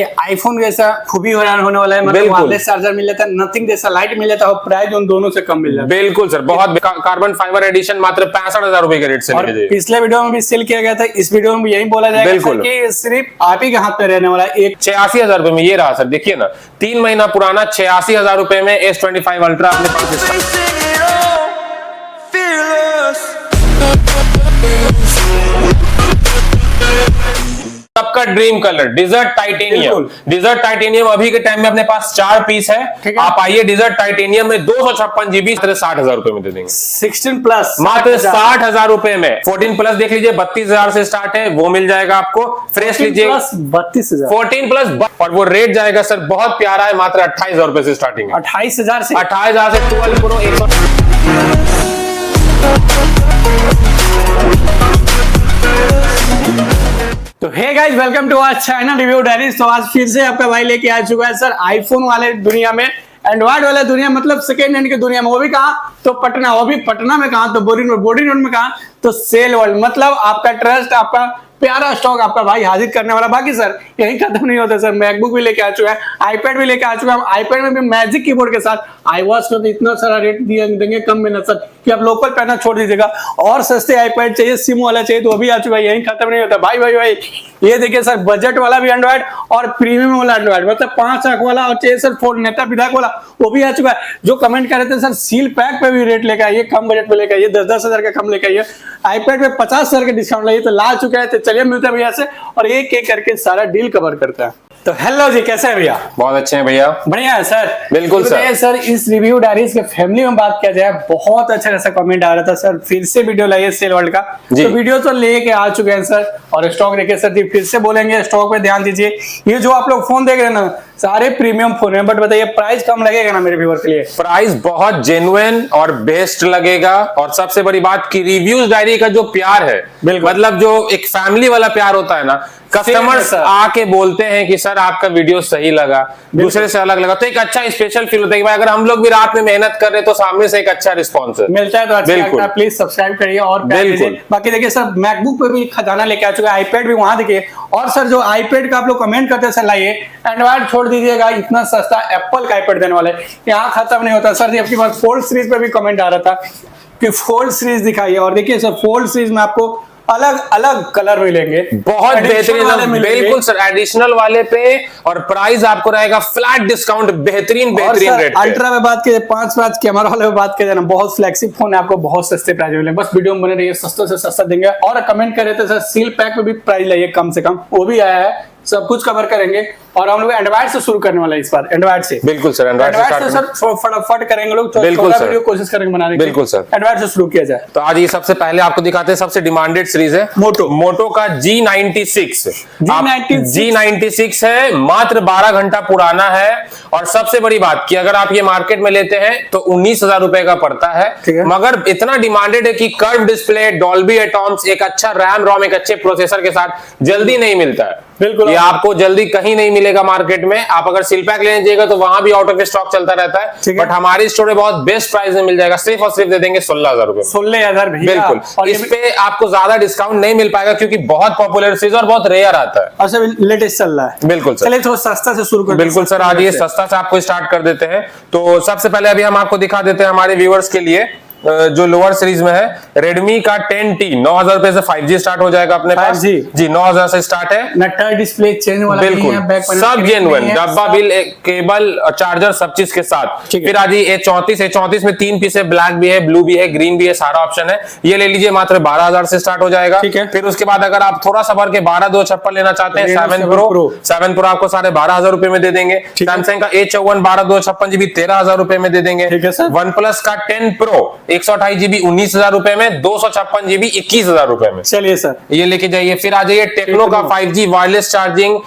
IPhone जैसा खूबी होने वाला है, मतलब वायरलेस चार्जर मिल जाता है, नथिंग जैसा लाइट मिल जाता है, प्राइस उन दोनों से कम मिल जाता है। बिल्कुल सर, बहुत कार्बन फाइबर एडिशन मात्र 65,000 रुपए के रेट से लेके जाइए। पिछले वीडियो में भी सेल किया गया था, इस वीडियो में भी यही बोला जाएगा कि सिर्फ आप ही के हाथ में रहने वाला एक 86,000 रुपए में ये रहा सर, देखिए ना 3 महीना पुराना 86,000 रुपए में S25 अल्ट्रा अपने पास। सबका dream colour desert titanium. Desert titanium अभी के टाइम में अपने पास 4 पीस है। आप आइए डिजर्ट टाइटेनियम में 256 GB 60,000 रुपए में दे देंगे। 16 प्लस मात्र 60,000 रुपए में। 14 प्लस देख लीजिए 32,000 से स्टार्ट है, वो मिल जाएगा आपको। फ्रेश लीजिए 32,000। 14 प्लस और वो रेट जाएगा सर बहुत प्यारा है, मात्र 28,000 रुपए से स्टार्टिंग है। 28,000 से 12 प्रो। तो hey guys, welcome to our channel review diaries. तो आज फिर से आपका भाई लेके आ चुका है सर आईफोन वाले दुनिया में, एंड्रॉइड वाले दुनिया, मतलब सेकेंड हैंड की दुनिया में। वो भी कहा तो पटना, वो भी पटना में कहा तो बोरी रोड में कहा तो सेल वर्ल्ड। मतलब आपका ट्रस्ट, आपका प्यारा स्टॉक आपका भाई हाजिर करने वाला। बाकी सर यही खत्म नहीं होता सर, मैकबुक भी लेके आ चुका है, आईपैड भी लेके आ चुका है। आईपैड में भी मैजिक कीबोर्ड के साथ iWatch को तो इतना सारा रेट देंगे कम में ना सर कि आप लोकल पहना छोड़ दीजिएगा। और सस्ते आईपैड चाहिए, सिम वाला चाहिए तो वो भी आ चुका है। यही खत्म नहीं होता भाई भाई भाई। ये देखिए सर, बजट वाला भी एंड्रॉइड और प्रीमियम वाला एंड्रॉइड, मतलब 5 लाख वाला और चाहिए सर फोन नेता विधायक वाला, वो भी आ चुका है। जो कमेंट कर रहे थे सर सील पैक पे भी रेट लेकर आइए, कम बजट पे लेकर आइए, 10-10 हजार का कम लेकर आइए। आईपैड में 50,000 का डिस्काउंट लाइए, तो ला चुका है। तो चलिए मिलते हैं भैया से और एक एक करके सारा डील कवर करता है। तो हेलो जी, कैसे हैं भैया? बहुत अच्छे हैं भैया। बढ़िया है सर। बिल्कुल सर। सर इस रिव्यू डायरीज के फैमिली में बात किया जाए, बहुत अच्छा खासा कमेंट आ रहा था सर, फिर से वीडियो लाइए सेल वर्ल्ड का। तो वीडियो तो लेके आ चुके हैं सर, और स्टॉक देखिए सर जी, फिर से बोलेंगे स्टॉक पे ध्यान दीजिए। ये जो आप लोग फोन देख रहे हैं ना, सारे प्रीमियम फोन है, बट बताइए प्राइस कम लगेगा ना मेरे व्यूअर के लिए? प्राइस बहुत जेन्युइन और बेस्ट लगेगा। और सबसे बड़ी बात की रिव्यूज डायरी का जो प्यार है, मतलब जो एक फैमिली वाला प्यार होता है ना, कस्टमर्स आके बोलते हैं कि सर आपका वीडियो सही लगा, दूसरे से अलग लगा, तो एक अच्छा स्पेशल फील होता है कि भाई अगर हम लोग भी रात में मेहनत कर रहे हैं तो सामने से एक अच्छा रिस्पॉन्स मिलता है। तो अच्छा लगता है, प्लीज सब्सक्राइब करिए और बिल्कुल। बाकी देखिए सर, मैकबुक पे भी खजाना लेके आ चुका है, आईपैड भी वहां देखिए। और सर जो आईपैड का आप लोग कमेंट करते हैं सर लाइए, एंड्रॉइड छोड़ दीजिएगा, इतना सस्ता एप्पल का आईपैड देने वाले, यहाँ खत्म नहीं होता सर जी। आपके पास फोल्ड सीरीज पे भी कमेंट आ रहा था कि फोल्ड सीरीज दिखाइए, और देखिए सर फोल्ड सीरीज में आपको अलग अलग कलर मिलेंगे, बहुत बेहतरीन। बिल्कुल सर, एडिशनल वाले पे, और प्राइस आपको रहेगा फ्लैट डिस्काउंट, बेहतरीन रेट। अल्ट्रा में बात की 5 कैमरा वाले में बात किया जाए, बहुत फ्लैगशिप फोन है, आपको बहुत सस्ते प्राइस मिलेंगे। बस वीडियो में बने रहिए, सस्ते से सस्ता देंगे। और कमेंट करे तो सर सील पैक पे भी प्राइस लाइए कम से कम, वो भी आया है, सब कुछ कवर करेंगे। और हम लोग एंड्रॉइड से शुरू करने वाला है इस बार, एंड्रॉइड से। बिल्कुल सर, एंड्रॉइड से सर फटाफट करेंगे लोग, बिल्कुल सर, वीडियो कोशिश करेंगे बनाने की। बिल्कुल सर, एंड्रॉइड से शुरू किया जाए। तो आज ये सबसे पहले आपको दिखाते हैं, सबसे डिमांडेड सीरीज है मोटो का G96 है, मात्र 12 घंटा पुराना है। और सबसे बड़ी बात कि अगर आप ये मार्केट में लेते हैं तो 19,000 रुपए का पड़ता है, मगर इतना डिमांडेड है कि कर्व डिस्प्ले, डॉल्बी एटॉम्स, एक अच्छा रैम रोम, एक अच्छे प्रोसेसर के साथ जल्दी नहीं मिलता है। बिल्कुल, ये आपको जल्दी कहीं नहीं मिलेगा मार्केट में। आप अगर सील पैक लेने जाइएगा तो वहां भी आउट ऑफ स्टॉक चलता रहता है, बट हमारी स्टोर में बहुत बेस्ट प्राइस में मिल जाएगा, सिर्फ और सिर्फ दे देंगे 16,000 रुपए। 16,000 बिल्कुल। और इस पे आपको ज्यादा डिस्काउंट नहीं मिल पाएगा क्योंकि बहुत पॉपुलर सीरीज और बहुत रेयर आता है, अच्छा लेटेस्ट चल रहा है। बिल्कुल सर, चलिए थोड़ा सस्ता से शुरू करते हैं। बिल्कुल सर, आज ये सस्ता से आपको स्टार्ट कर देते हैं। तो सबसे पहले अभी हम आपको दिखा देते हैं हमारे व्यूअर्स के लिए जो लोअर सीरीज में है, Redmi का 10T 9,000 रुपए से 5G स्टार्ट हो जाएगा अपने पास जी 9,000 से स्टार्ट है। टच डिस्प्ले चेंज वाला, बिल्कुल सब जेन्युइन, डब्बा बिल, केबल और चार्जर सब चीज के साथ। फिर आज A34 में 3 पीस है, ब्लैक भी है, ब्लू भी है, ग्रीन भी है, सारा ऑप्शन है। ये ले लीजिए, मात्र 12,000 से स्टार्ट हो जाएगा। फिर उसके बाद अगर आप थोड़ा सा भर के 12,256 लेना चाहते हैं, 7 Pro आपको 12,500 रुपए में दे देंगे। सैमसंग का A54 12,256 GB 13,000 रुपए में दे देंगे। वन प्लस का 10 Pro 128 GB 19,000 रुपए में, 256 GB 21,000 रुपए में। चलिए सर, ये लेके जाइए। फिर आ जाइए टेक्नो का 5G वायरलेस चार्जिंग,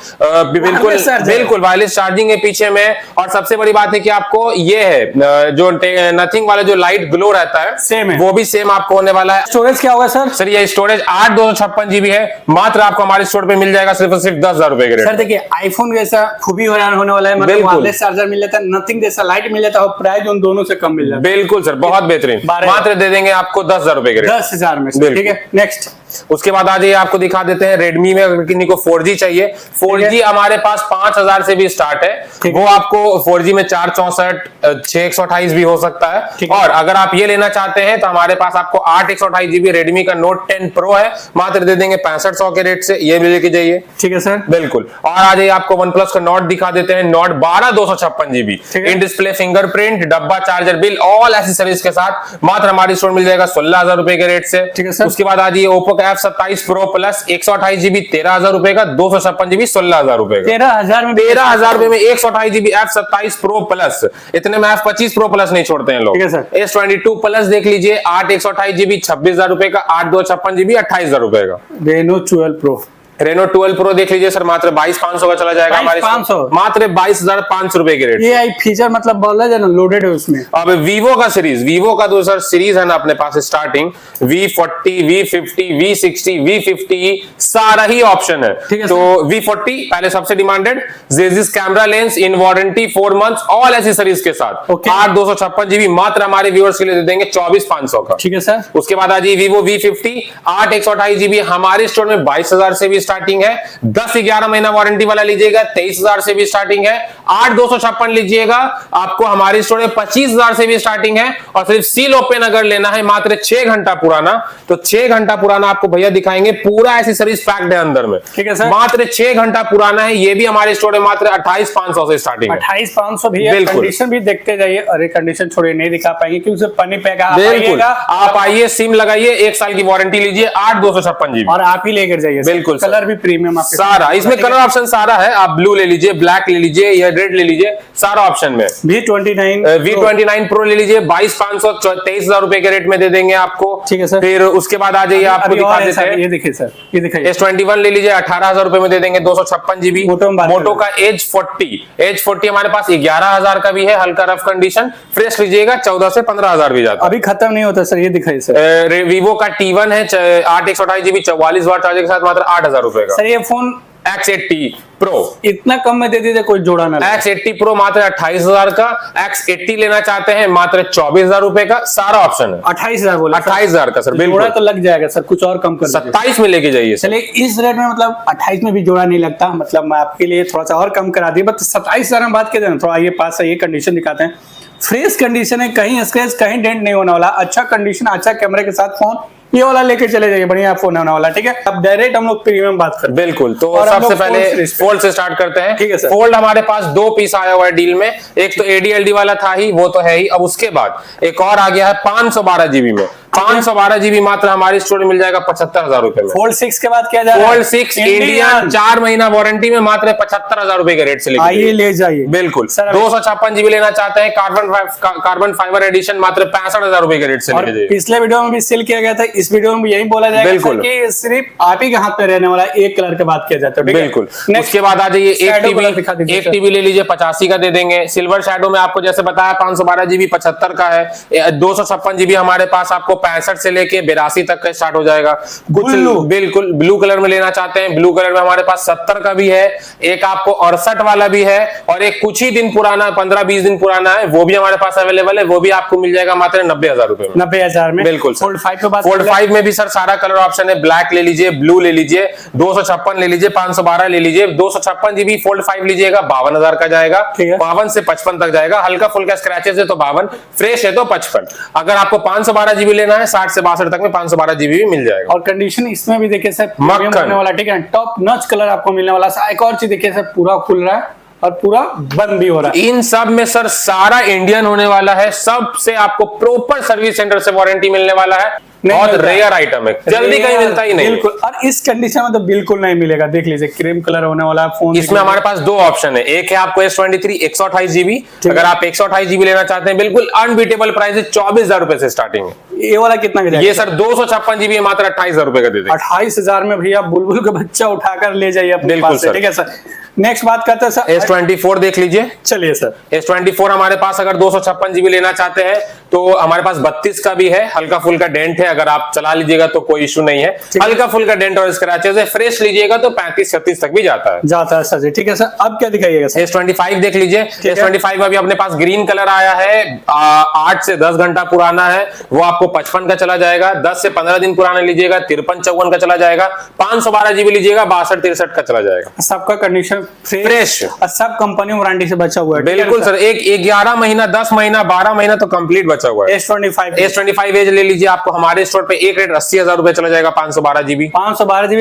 बिल्कुल वायरलेस चार्जिंग है पीछे में। और सबसे बड़ी बात है कि आपको ये है जो नथिंग वाला जो लाइट ग्लो रहता है, सेम है, वो भी सेम आपको होने वाला है। स्टोरेज क्या होगा सर? सर ये स्टोरेज 8,256 GB है, मात्र आपको हमारे स्टोर पे मिल जाएगा सिर्फ 10,000 रुपए के रेट। सर देखिए, आईफोन जैसा खूबी होने वाला है, मतलब वायरलेस चार्जर मिल जाता है, नथिंग जैसा लाइट मिल जाता है, और प्राइस उन दोनों से कम मिल जाता है। बिल्कुल सर, बहुत बेहतरीन। मात्र दे देंगे आपको 10,000 रुपए के रेट, 10,000 में। ठीक है, नेक्स्ट। उसके बाद आ जाइए, आपको दिखा देते हैं रेडमी में अगर किसी को 4G चाहिए, 4G हमारे पास 5,000 से भी स्टार्ट है। वो आपको 4G में 464, 628 भी हो सकता है। और अगर आप ये लेना चाहते हैं तो हमारे पास आपको 8 128 GB रेडमी का Note 10 Pro है, मात्र दे देंगे 6500 के रेट से, ये भी लेके जाइए। ठीक है सर, बिल्कुल। और आ जाइए, आपको OnePlus का Nord दिखा देते हैं, Nord 12 256 GB in display, fingerprint, डब्बा, चार्जर, बिल, ऑल एसेसरीज के साथ मात्र हमारी स्टोर मिल जाएगा 16,000 रुपए के रेट से। ठीक है सर। उसके बाद आ जाइए, Oppo का F27 Pro Plus 128 GB 13,000 रुपए का, 256 GB 16,000 रुपए का। 13,000 में 13,000 रुपए में 128 GB F27 Pro Plus। इतने में F25 Pro Plus नहीं छोड़ते हैं लोग। ठीक है सर। S22 Plus देख लीजिए, 8 128 GB 26,000 रुपए का, 8 256 GB 28,000 रुपए का। Reno 12 Pro, Reno 12 Pro देख लीजिए सर, मात्र 22,500 का चला जाएगा हमारे, 22,500 मात्र 22,500 रुपए के रेट। ये आई फीचर मतलब बोला जाए ना, लोडेड है उसमें। अब Vivo का सीरीज, Vivo का दूसरा सीरीज है ना अपने पास starting, V40, V50, V60, V50 सारा ही ऑप्शन है। ठीक है तो V40 पहले सबसे demanded, Zeiss camera lens in warranty 4 months all accessories के साथ, 8 256 GB मात्र हमारे व्यूअर्स के लिए दे देंगे 24,500 का। ठीक है सर। उसके बाद आ जाइए Vivo V50, 8 128 GB हमारे स्टोर में 22,000 से भी स्टार्टिंग है। 10-11 महीना वारंटी वाला लीजिएगा 23,000 से भी स्टार्टिंग है। 8 256 लीजिएगा, आपको हमारी स्टोर में 25,000 से भी स्टार्टिंग है। और सिर्फ सील ओपन अगर लेना है, मात्र 6 घंटा पुराना, तो 6 घंटा पुराना आपको भैया दिखाएंगे, पूरा एसेसरीज पैक्ड है अंदर में। ठीक है सर। मात्र 6 घंटा पुराना है, ये भी हमारे स्टोर में मात्र 28,500 से स्टार्टिंग है। 28,500 भी है। कंडीशन भी देखते जाइए। अरे कंडीशन छोड़िए, नहीं दिखा पाएंगे क्योंकि पन्नी पे का बिल्कुल। आप आइए, सिम लगाइए, 1 साल की वारंटी लीजिए, 8 256 GB और आप ही लेकर जाइए। बिल्कुल। कलर भी प्रीमियम आपके सारा, इसमें कलर ऑप्शन सारा है। आप ब्लू ले लीजिए, ब्लैक ले लीजिए या रेड ले लीजिए, सारा ऑप्शन में। V29 Pro ले लीजिए, 22,500 23,000 रुपए के रेट में दे देंगे आपको। ठीक है सर। फिर उसके बाद आ जाइए, आपको दिखा देते हैं, ये देखिए सर, ये दिखाइए। S21 ले लीजिए, 18,000 रुपए में दे देंगे, 256 GB। मोटो का Edge 40 हमारे पास 11,000 का भी है, हल्का रफ कंडीशन। फ्रेश लीजिएगा 14 से 15,000 भी जाता है। अभी खत्म नहीं होता सर, ये दिखाइए सर। Vivo का T1 है, 8 128 GB 44 वाट चार्जर के साथ, मात्र 8,000 रुपए का। सर ये फोन X80 Pro इतना कम में दे दीजिए, कोई जोड़ा ना। X80 Pro मात्र 28,000 का। X80 लेना चाहते हैं, मात्र 24,000 रुपए का, सारा ऑप्शन है। 28,000 बोला, 28,000 का सर, बिल्कुल। जोड़ा तो लग जाएगा सर, कुछ और कम कर दीजिए। 27 में लेके जाइए। चलिए इस रेट में, मतलब 28 में भी जोड़ा नहीं लगता, मतलब मैं आपके लिए थोड़ा सा और कम करा दिया, बट 27,000 में बात किया थोड़ा। ये पास है, ये कंडीशन दिखाते हैं, फ्रेश कंडीशन है, कहीं स्क्रैच कहीं डेंट नहीं होने वाला, अच्छा कंडीशन, अच्छा कैमरे के साथ फोन, ये वाला लेके चले जाइए, बढ़िया फोन होने वाला। ठीक है, अब डायरेक्ट हम लोग प्रीमियम बात करते हैं। बिल्कुल। तो सबसे पहले फोल्ड से स्टार्ट करते हैं। ठीक है सर। फोल्ड हमारे पास 2 पीस आया हुआ है डील में, एक तो ADLD वाला था ही, वो तो है ही। अब उसके बाद एक और आ गया है 512 GB में, 512 GB मात्र हमारी स्टोर में मिल जाएगा 75,000 रुपए में। फोल्ड 6 के बाद क्या जा रहा है? फोल्ड 6 इंडियन 4 महीना वारंटी में मात्र 75,000 रुपए के रेट से लेके आइए ले जाइए। बिल्कुल। 256 GB लेना चाहते हैं, कार्बन फाइबर एडिशन, मात्र 65,000 रुपए के रेट से लेके जाइए। पिछले वीडियो में भी सेल किया गया था, इस वीडियो में भी यही बोला जाएगा बिल्कुल कि सिर्फ आप ही के हाथ में रहने वाला एक कलर के बात किया जाता है। बिल्कुल। उसके बाद आ जाइए, एक टीवी ले लीजिए, 85 का दे देंगे। सिल्वर शैडो में आपको जैसे बताया 512 GB 75 का है। 256 GB हमारे पास आपको 65 से लेके 82 तक का स्टार्ट हो जाएगा। कुछ बिल्कुल ब्लू कलर में लेना चाहते हैं, ब्लू कलर में हमारे पास 70 का भी है, एक आपको 68 वाला भी है, और एक कुछ ही दिन पुराना 15-20 दिन पुराना है, वो भी हमारे पास अवेलेबल है। वो भी आपको मिल जाएगा मात्र 90,000 रुपए में। 90,000 में बिल्कुल। फोल्ड 5 पे बात, फोल्ड 5 में भी सर सारा कलर ऑप्शन है। ब्लैक ले लीजिए, ब्लू ले लीजिए, 256 ले लीजिए, 512 ले लीजिए। 256 GB फोल्ड 5 लीजिएगा, 52,000 का जाएगा। 52 से 55 तक जाएगा। हल्का फुल्का स्क्रैचेस है तो 52, फ्रेश है तो 55। अगर आपको 512 GB लेना है, 60 से 62 तक में 512 GB भी मिल जाएगा। और कंडीशन इसमें भी देखिए सर, प्रीमियम होने वाला। ठीक है, टॉप नॉच कलर आपको मिलने वाला। एक और चीज देखिए सर, पूरा खुल रहा है और पूरा बंद भी हो रहा है। इन सब में सर सारा इंडियन होने वाला है, सबसे आपको प्रॉपर सर्विस सेंटर से वारंटी मिलने वाला है। बहुत रेयर आइटम है, जल्दी कहीं मिलता ही नहीं। बिल्कुल। और इस कंडीशन में तो बिल्कुल नहीं मिलेगा। देख लीजिए, क्रीम कलर होने वाला फोन। इसमें हमारे पास 2 ऑप्शन है। एक है आपको S23 128 GB। अगर आप 128 GB लेना चाहते हैं, बिल्कुल अनबीटेबल प्राइस है, 24,000 रुपए से स्टार्टिंग है। ये वाला कितना का जाएगा? ये सर 256 GB मात्र 28,000 रुपए का दे देंगे। 28,000 में भैया बुलबुल का बच्चा उठाकर ले जाइए अपने पास से। ठीक है सर। नेक्स्ट बात करते हैं सर S24 देख लीजिए। चलिए सर, S24 हमारे पास अगर 256 जीबी लेना चाहते हैं तो हमारे पास 32 का भी है, हल्का फुल्का डेंट है, अगर आप चला लीजिएगा तो कोई इशू नहीं है। हल्का फुल्का डेंट और स्क्रैचेस है, फ्रेश लीजिएगा तो 35-36 तक भी जाता है सर जी। ठीक है सर, अब क्या दिखाइएगा सर? S25 देख लीजिए। S25 अभी अपने पास ग्रीन कलर आया है, 8 से 10 घंटा पुराना है, वो आपको 55 का चला जाएगा। 10 से 15 दिन पुराना लीजिएगा 53-54 का चला जाएगा। 512 जीबी लीजिएगा 62-63 का चला जाएगा। सबका कंडीशन फ्रेश और सब कंपनी वारंटी से बचा हुआ है। बिल्कुल सर, एक 11 महीना 10 महीना 12 महीना तो कंप्लीट बचा हुआ है। S25 एज ले लीजिए, आपको हमारे स्टोर पे एक रेट 80,000 रुपए चला जाएगा। 512 जीबी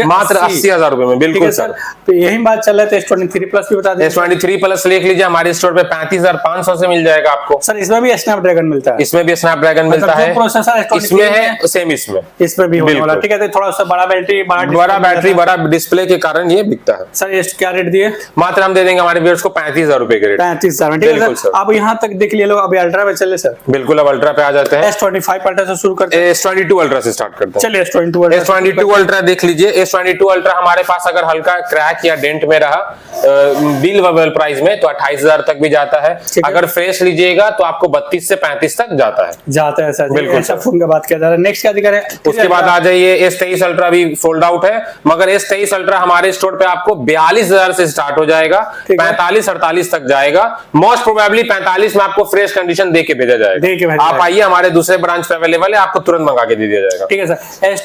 मात्र 80,000 रुपए में। बिल्कुल सर, तो यही बात चल रहा है। S23 प्लस भी बता दें। S23 प्लस देख लीजिए, हमारे स्टोर पे 35,500 से मिल जाएगा आपको। सर इसमें भी स्नैपड्रैगन मिलता है? इसमें भी स्नैपड्रैगन मिलता है, प्रोसेसर इसमें है सेम, इसमें भी होने वाला। ठीक है, थोड़ा सा बड़ा बैटरी बड़ा डिस्प्ले के कारण ये बिकता है। सर ये क्या रेट दिए? मात्र हम दे देंगे हमारे व्यूअर्स को 35,000 रुपए के रेट। 35,000। ठीक है सर, अब यहाँ तक देख लिए लोग, अभी अल्ट्रा पे चले सर। बिल्कुल, अब अल्ट्रा पे आ जाते हैं। S25 अल्ट्रा से शुरू करते हैं, S22 अल्ट्रा से स्टार्ट करते हैं। चलिए S22 अल्ट्रा देख लीजिए। S22 अल्ट्रा हमारे पास अगर हल्का क्रैक या डेंट में रहा बिल वेबल प्राइस में तो 28,000 तक भी जाता है। अगर फ्रेश लीजिएगा तो आपको 32 से 35 तक जाता है सर। बिल्कुल ऐसा फोन का बात किया जा रहा है। नेक्स्ट क्या दिखा रहे हैं? उसके बाद आ जाइए S23 अल्ट्रा भी सोल्ड आउट है, मगर S23 अल्ट्रा हमारे स्टोर पे आपको 42,000 से स्टार्ट हो जाएगा, 45-48 तक जाएगा। मोस्ट प्रोबेबली 45 में आपको फ्रेश कंडीशन दे के भेजा जाएगा। आप आइए, हमारे दूसरे ब्रांच पे अवेलेबल है, आपको तुरंत मंगा के दे दिया जाएगा। ठीक है सर।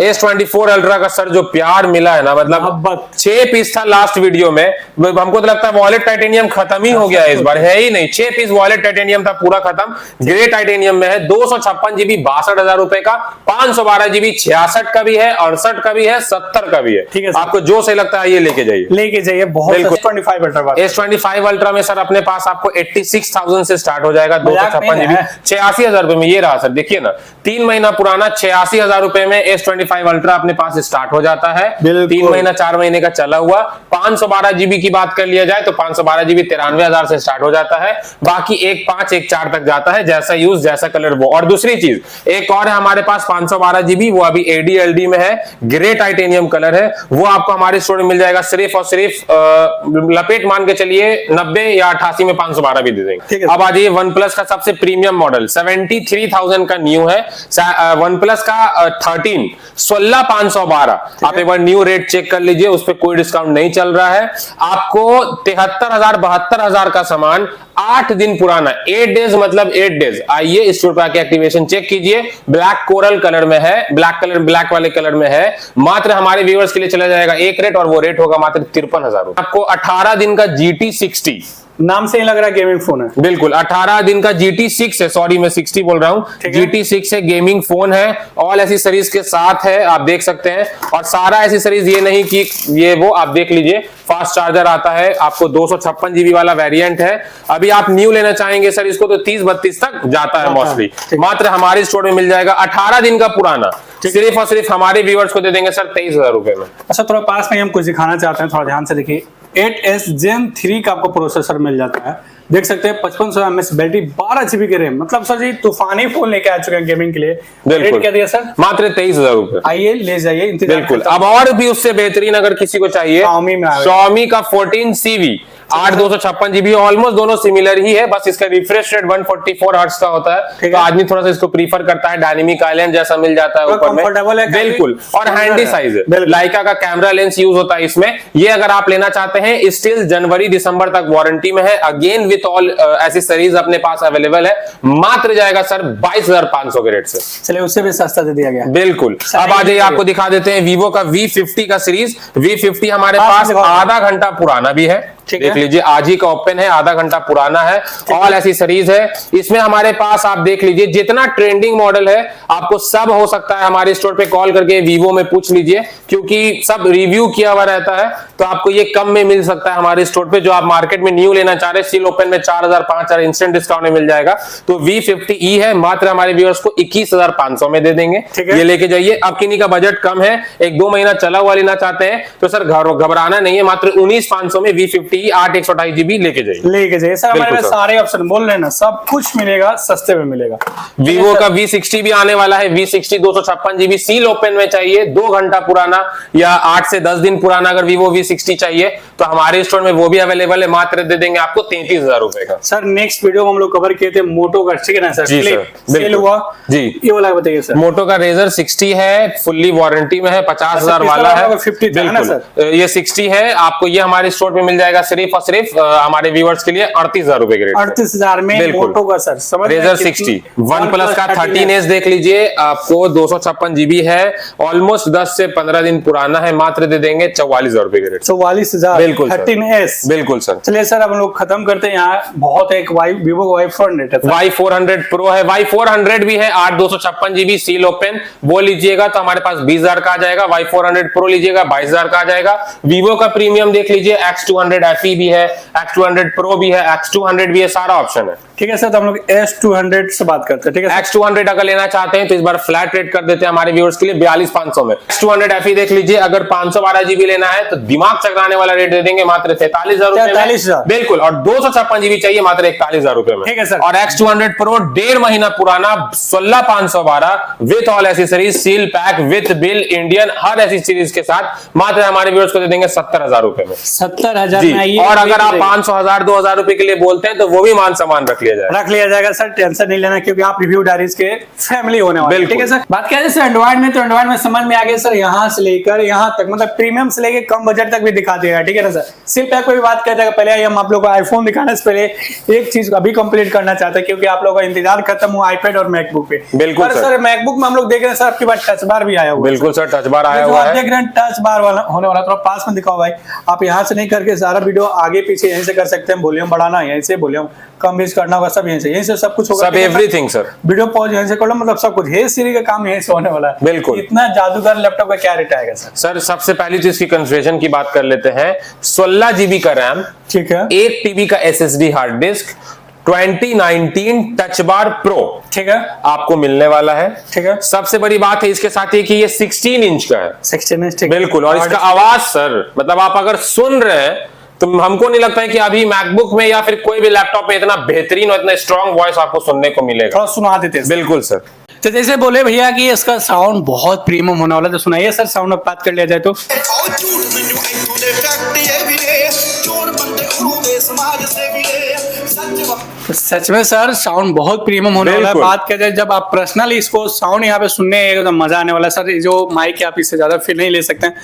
S24 अल्ट्रा का सर जो प्यार मिला है ना, मतलब 6 पीस था लास्ट वीडियो में, हमको तो लगता है वॉलेट टाइटेनियम खत्म ही हो गया है इस बार, है ही नहीं। 6 पीस वॉलेट टाइटेनियम था, पूरा खत्म। ग्रे टाइटेनियम में है, 256 जीबी 62,000 रुपए का, 512 जीबी 66 का भी है, 68 का भी है, 70 का भी है। ठीक है, आपको जो सही लगता है ये लेके जाइए बहुत। S25 अल्ट्रा में सर अपने पास आपको 86,000 से स्टार्ट हो जाएगा। 256 जीबी 86,000 रुपए में ये रहा सर, देखिए ना, 3 महीना पुराना 86,000 रुपए में S25 अल्ट्रा अपने पास स्टार्ट हो जाता है। 3 महीना 4 महीने का चला हुआ। 512 जीबी की बात कर लिया जाए तो 512 जीबी 93,000 से स्टार्ट हो जाता है। बाकी 1.5 1.4 तक जाता है, जैसा यूज जैसा कलर वो। और दूसरी चीज एक और है हमारे पास 512 जीबी, वो अभी ADLD में है, ग्रे टाइटेनियम कलर है, वो आपको हमारे स्टोर में मिल जाएगा सिर्फ और सिर्फ लपेट मान के चलिए 90 या 88 में 512 भी दे देंगे। अब आ जाइए OnePlus का सबसे प्रीमियम मॉडल 73,000 का न्यू है। OnePlus का 13 16,512। आप एक बार न्यू रेट चेक कर लीजिए, उस पर कोई डिस्काउंट नहीं चल रहा है। आपको 73,000 72,000 का सामान 8 दिन पुराना, 8 डेज मतलब 8 डेज। आइए स्टोर पर आके एक्टिवेशन चेक कीजिए। ब्लैक कोरल कलर में है, ब्लैक वाले कलर में है। मात्र हमारे व्यूअर्स के लिए चला जाएगा एक रेट, और वो रेट होगा मात्र 53,000। आपको 18 दिन का GT60, नाम से ही लग रहा है गेमिंग फोन है। बिल्कुल 18 दिन का GT6 है, सॉरी मैं 60 बोल रहा हूं। GT6 है, गेमिंग फोन है, ऑल एसेसरीज के साथ है, आप देख सकते हैं। और सारा एसेसरीज ये नहीं कि ये वो, आप देख लीजिए। फास्ट चार्जर आता है आपको, 256 जीबी वाला वेरिएंट है। अभी आप न्यू लेना चाहेंगे सर इसको तो 30-32 तक जाता है मोस्टली। मात्र हमारे स्टोर में मिल जाएगा 18 दिन का पुराना, सिर्फ और सिर्फ हमारे व्यूअर्स को दे देंगे सर 23,000 रुपए में। अच्छा, थोड़ा पास में हम कुछ दिखाना चाहते हैं, थोड़ा ध्यान से देखिए। 8S Gen 3 का आपको प्रोसेसर मिल जाता है, देख सकते हैं। 5500 mAh बैटरी, 12 GB की रैम, मतलब सर जी तूफानी फोन लेके आ चुके हैं गेमिंग के लिए। रेट क्या दिया सर? मात्र 23,000 रुपए। आइए ले जाइए। बिल्कुल, अब और भी उससे बेहतरीन अगर किसी को चाहिए, Xiaomi का 14CV 8/256 जीबी, ऑलमोस्ट दोनों सिमिलर ही है, बस इसका रिफ्रेश रेट 144 हर्ट्ज का होता है, तो आदमी थोड़ा सा इसको प्रीफर करता है। डायनेमिक आइलैंड जैसा मिल जाता है ऊपर में, बिल्कुल। और हैंडी साइज है, लाइका का कैमरा लेंस यूज होता है इसमें। ये अगर आप लेना चाहते हैं, स्टिल जनवरी दिसंबर तक वारंटी में है, अगेन विथ ऑल एसेसरीज अपने पास अवेलेबल है। मात्र जाएगा सर 22,500 के रेट से। चलिए उससे भी सस्ता दे दिया गया, बिल्कुल। अब आ जाइए, आपको दिखा देते हैं वीवो का V50 का सीरीज। V50 हमारे पास आधा घंटा पुराना भी है, देख लीजिए, आज ही का ओपन है, आधा घंटा पुराना है, ऑल एसेसरीज है इसमें हमारे पास। आप देख लीजिए, जितना ट्रेंडिंग मॉडल है आपको सब हो सकता है हमारे स्टोर पे कॉल करके वीवो में पूछ लीजिए, क्योंकि सब रिव्यू किया हुआ रहता है, तो आपको ये कम में मिल सकता है हमारे स्टोर पे। जो आप मार्केट में न्यू लेना चाह रहे हैं, सील ओपन में 4,000 5,000 इंस्टेंट डिस्काउंट में मिल जाएगा। तो V50e है, मात्र हमारे व्यूअर्स को 21,500 में दे देंगे, ये लेके जाइए। अब किन्हीं का बजट कम है, 1-2 महीना चला हुआ लेना चाहते हैं, तो सर घबराना नहीं है, मात्र 19,500 में V50 8/128 GB लेके जाइए सर। हमारे पास सारे ऑप्शन बोल रहे हैं ना, सब कुछ मिलेगा, सस्ते में मिलेगा। वीवो का V60 भी आने वाला है, V60 256 GB सील ओपन में चाहिए, 2 घंटा पुराना या 8 से 10 दिन पुराना अगर वीवो V60 चाहिए तो तो हमारे स्टोर में वो भी अवेलेबल है, मात्र दे देंगे आपको 33,000 रुपए का। सर नेक्स्ट वीडियो में हम लोग कवर किए थे मोटो का, ठीक है ना सर? जी सर, सेल हुआ जी। ये वाला बताइए सर। मोटो का रेजर 60 है, फुल्ली वारंटी में है, 50,000 वाला है। 50 था ना सर? ये 60 है, आपको ये हमारे स्टोर में मिल जाएगा सिर्फ और सिर्फ हमारे व्यूअर्स के लिए 38,000 रुपए के रेट। 38,000 में मोटो का सर, समझ रेजर 60 वन प्लस का 13S देख लीजिए, आपको 256 GB है, ऑलमोस्ट 10 से 15 दिन पुराना है, मात्र दे देंगे 44,000 रुपए के रेट। 44,000 बिल्कुल सर। 13S। बिल्कुल सर। चलिए सर, अब हम लोग खत्म करते हैं। यहाँ बहुत एक वीवो Y400 है, Y400 Pro है, Y400 भी है, 8/256 GB सील ओपन, वो लीजिएगा तो हमारे पास 20,000 का आ जाएगा। Y400 Pro लीजिएगा 22,000 का आ जाएगा। वीवो का प्रीमियम देख लीजिए, X200 FE भी है, X200 Pro भी है, X200 भी है, सारा ऑप्शन है। ठीक है सर, तो हम लोग S200 से बात करते हैं, ठीक है? X200 अगर लेना चाहते हैं तो इस बार फ्लैट रेट कर देते हैं हमारे व्यूअर्स के लिए 42,500 में। X200 FE देख लीजिए, अगर 512 GB लेना है तो दिमाग चकराने वाला रेट दे देंगे मात्र 43,000 रुपए में। 43,000 बिल्कुल, और 256 GB चाहिए मात्र 41,000 रुपए में। ठीक है सर। और X200 Pro 1.5 महीना पुराना 16,512 with all accessories, seal pack with bill, Indian हर ऐसी सीरीज के साथ मात्र हमारे व्यूअर्स को दे देंगे 70,000 रुपए में। 70,000 जी, में आइए। और अगर आप 500, 1000, 2,000 रुपए के लिए बोलते हैं तो वो भी मान सम्मान रख लिया जाए। सर टेंशन नहीं लेना, क्योंकि आप रिव्यू डायरीज के फैमिली होने वाले हैं, ठीक है सर? बात किया जैसे एंड्रॉइड में, तो एंड्रॉइड में समझ में आ गया सर, यहाँ से लेकर यहाँ तक, मतलब प्रीमियम से लेकर कम बजट तक भी दिखा देगा, ठीक है ना सर? सिर्फ पैक पे भी बात कर जाएगा। पहले हम आप लोग को आईफोन दिखाने से पहले एक चीज अभी कंप्लीट करना चाहते हैं, क्योंकि आप लोगों का इंतजार खत्म हुआ आईपैड और मैकबुक पे। बिल्कुल सर मैकबुक में हम लोग देख रहे हैं सर, आपके पास टच बार भी आया हुआ है। बिल्कुल सर, टच बार आया हुआ है। देख रहे हैं टच बार वाला होने वाला, थोड़ा पास में दिखाओ भाई। आप यहाँ से नहीं करके सारा वीडियो आगे पीछे यहीं से कर सकते हैं। वॉल्यूम बढ़ाना यहीं से, वॉल्यूम कम बेस करना होगा सब यहीं से सब कुछ होगा, सब एवरीथिंग सर। वीडियो पॉज यहीं से कर लो, मतलब सब कुछ। हे सीरी का काम यहीं से होने वाला है। बिल्कुल। इतना जादूगर लैपटॉप का क्या रेट आएगा सर? सर सबसे पहली तो इसकी कंफिगरेशन की बात कर लेते हैं। 16 GB का रैम, ठीक है, 1 TB का SSD hard disk, 2019 touch bar pro, ठीक है, आपको मिलने वाला है। ठीक है। सबसे बड़ी बात है इसके साथ ये कि ये 16 इंच का है। 16 इंच, ठीक है। बिल्कुल, और इसका आवाज सर, मतलब आप अगर सुन रहे हैं तो हमको नहीं लगता है कि अभी मैकबुक में या फिर कोई भी लैपटॉप में इतना बेहतरीन और इतना स्ट्रॉन्ग वॉइस आपको सुनने को मिलेगा। थोड़ा सुना देते हैं। बिल्कुल सर। तो जैसे बोले भैया कि इसका साउंड बहुत प्रीमियम होने वाला है, तो सुनाइए सर, साउंड अब बात कर लिया जाए तो। सच में सर साउंड बहुत प्रीमियम होने वाला है। बात करें जब आप पर्सनली इसको साउंड यहाँ पे सुनने एकदम मजा आने वाला है सर। जो माइक है आप इससे ज्यादा फील नहीं ले सकते हैं,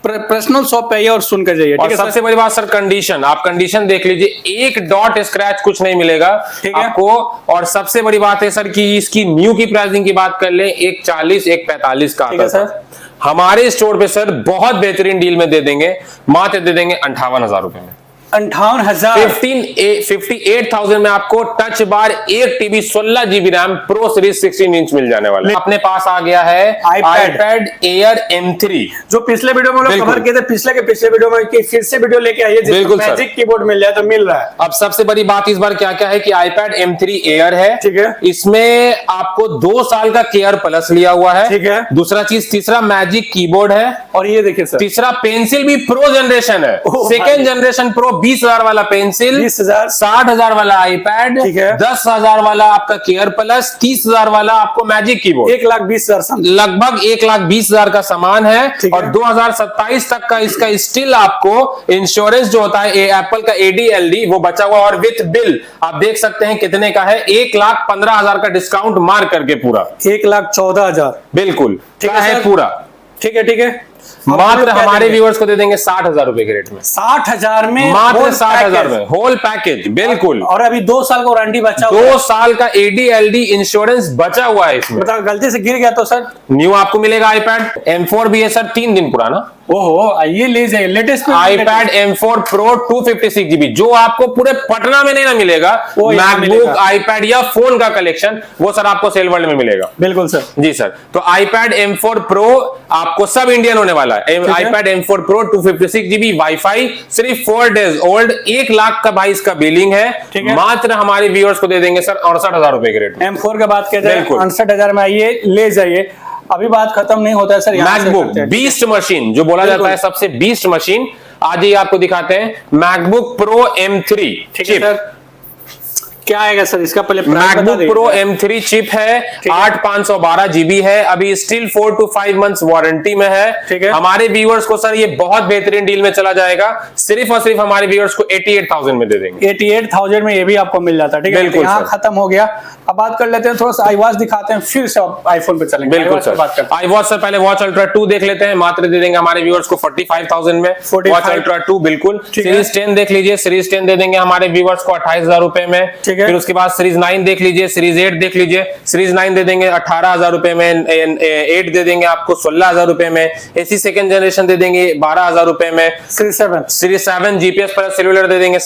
पर्सनल शॉप पे आइए और सुन कर जाइए, ठीक है। सबसे बड़ी बात सर कंडीशन, आप कंडीशन देख लीजिए, एक डॉट स्क्रैच कुछ नहीं मिलेगा आपको। और सबसे बड़ी बात है सर कि इसकी न्यू की प्राइसिंग की बात कर ले, 140, 145 का आता है सर। हमारे स्टोर पे सर बहुत बेहतरीन डील में दे देंगे, मात्र दे देंगे 58,000 रुपए में। 58,000 58,000 में आपको touch bar 1 TB 16 GB RAM pro series 16 inch मिल जाने वाला है। अपने पास आ गया है iPad Air M3, जो पिछले वीडियो में लोग कवर किए थे, पिछले वीडियो में कि फिर से वीडियो लेके आइए, बिल्कुल मैजिक कीबोर्ड मिल जाए तो मिल रहा है। अब सबसे बड़ी बात इस बार क्या क्या है कि iPad M3 Air है, ठीक है। इसमें आपको 2 साल का केयर प्लस लिया हुआ है, ठीक है। दूसरा चीज, तीसरा मैजिक कीबोर्ड है, और ये देखिए सर, तीसरा पेंसिल भी प्रो जनरेशन है, सेकेंड जनरेशन प्रो, 20,000 वाला पेंसिल, 20,000, 60,000 वाला आईपैड, ठीक है। 10,000 वाला आपका केयर प्लस, 30,000 वाला आपको मैजिक कीबोर्ड, 1,20,000 लगभग 1,20,000 का सामान है। और 2027 तक का इसका स्टिल आपको इंश्योरेंस जो होता है एप्पल का ADLD वो बचा हुआ, और विथ बिल आप देख सकते हैं कितने का है, 1,15,000 का डिस्काउंट मार करके पूरा 1,14,000 बिल्कुल ठीक है सर? पूरा, ठीक है, ठीक है। मात्र हमारे व्यूअर्स को दे देंगे 60,000 रुपए के रेट में। 60,000 में मात्र 60,000 में होल पैकेज, बिल्कुल। और अभी 2 साल का वारंटी बचा हुआ 2 साल का ADLD इंश्योरेंस बचा हुआ है इसमें। मतलब गलती से गिर गया तो सर न्यू आपको मिलेगा iPad M4 भी है सर, 3 दिन पुराना। ओहो, आइए ले जाइए latest iPad M4 Pro 256 GB, जो आपको पूरे पटना में नहीं ना मिलेगा, मैकबुक, iPad या फोन का कलेक्शन, वो सर आपको सेल वर्ल्ड में मिलेगा। बिल्कुल सर, जी सर। तो iPad M4 Pro आपको सब इंडियन होने वाला है। iPad M4 Pro 256 GB, wifi, सिर्फ 4 डेज ओल्ड, 1 लाख का भाई इसका बिलिंग है, मात्र हमारे व्यूअर्स को दे देंगे सर 68,000 रुपए के रेट में। M4 का बात किया जाए 68,000 में आइए ले जाइए। अभी बात खत्म नहीं होता है सर। मैकबुक बीस्ट मशीन जो बोला जाता है सबसे बीस्ट मशीन, आज ही आपको दिखाते हैं मैकबुक प्रो M3 ठीक है सर। क्या आएगा सर इसका पहले मैकबुक प्रो M3 चिप है, 8512 GB है, अभी स्टिल 4 to 5 मंथ्स वारंटी में है। ठीक है। हमारे व्यूअर्स को सर ये बहुत बेहतरीन डील में चला जाएगा, सिर्फ और सिर्फ हमारे व्यूअर्स को 88,000 में दे देंगे। 88,000 में ये भी आपको मिल जाता है। ठीक है, बिल्कुल यहाँ सर। खत्म हो गया। अब बात कर लेते हैं, थोड़ा सा iWatch दिखाते हैं, फिर से आईफोन पे चलेंगे। बिल्कुल iWatch पे बात सर। करते हैं। iWatch सर पहले वॉच अल्ट्रा 2 देख लेते हैं, मात्र दे देंगे हमारे व्यूअर्स को 45,000 में। 45 वॉच अल्ट्रा 2 बिल्कुल। ठीक है। सीरीज 10 देख लीजिए, सीरीज 10 दे देंगे हमारे व्यूअर्स को 28,000 रुपए में। ठीक है। फिर उसके बाद सीरीज 9 देख लीजिए, सीरीज 8 देख लीजिए, सीरीज 9 दे देंगे 18,000 रुपए में, 8 दे देंगे आपको 16,000 रुपए में, एसी सेकंड जनरेशन दे देंगे 12,000 रुपए में, सीरीज 7 जीपीएस प्लस सेल्यूलर दे देंगे